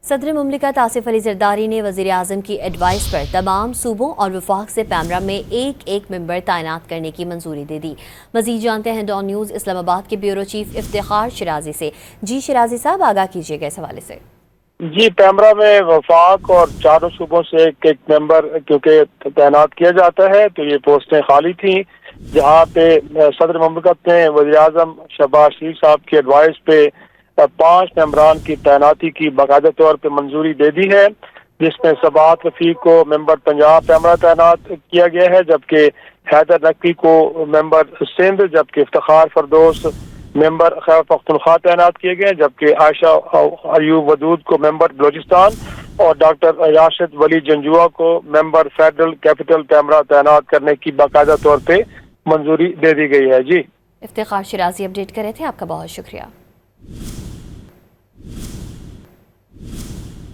صدر مملکت آصف علی زرداری نے وزیر اعظم کی ایڈوائس پر تمام صوبوں اور وفاق سے پیمرا میں ایک ممبر تعینات کرنے کی منظوری دے دی۔ مزید جانتے ہیں ڈان نیوز اسلام آباد کے بیورو چیف افتخار شرازی سے۔ جی شرازی صاحب، آگاہ کیجیے گا اس حوالے سے۔ جی، پیمرا میں وفاق اور چاروں صوبوں سے ایک ممبر کیونکہ تعینات کیا جاتا ہے تو یہ پوسٹیں خالی تھیں، جہاں پہ صدر مملکت نے وزیر اعظم شہباز شریف صاحب کی ایڈوائس پہ 5 ممبران کی تعیناتی کی باقاعدہ طور پہ منظوری دے دی ہے، جس میں سبات رفیق کو ممبر پنجاب پیمرا تعینات کیا گیا ہے، جبکہ حیدر نقوی کو ممبر سندھ، جبکہ افتخار فردوس ممبر خیبر پختونخوا تعینات کیے گئے، جبکہ عائشہ ایوب ودود کو ممبر بلوچستان اور ڈاکٹر راشد ولی جنجوعہ کو ممبر فیڈرل کیپٹل پیمرا تعینات کرنے کی باقاعدہ طور پہ منظوری دے دی گئی ہے۔ جی، افتخار شرازی اپڈیٹ کر رہے تھے، آپ کا بہت شکریہ۔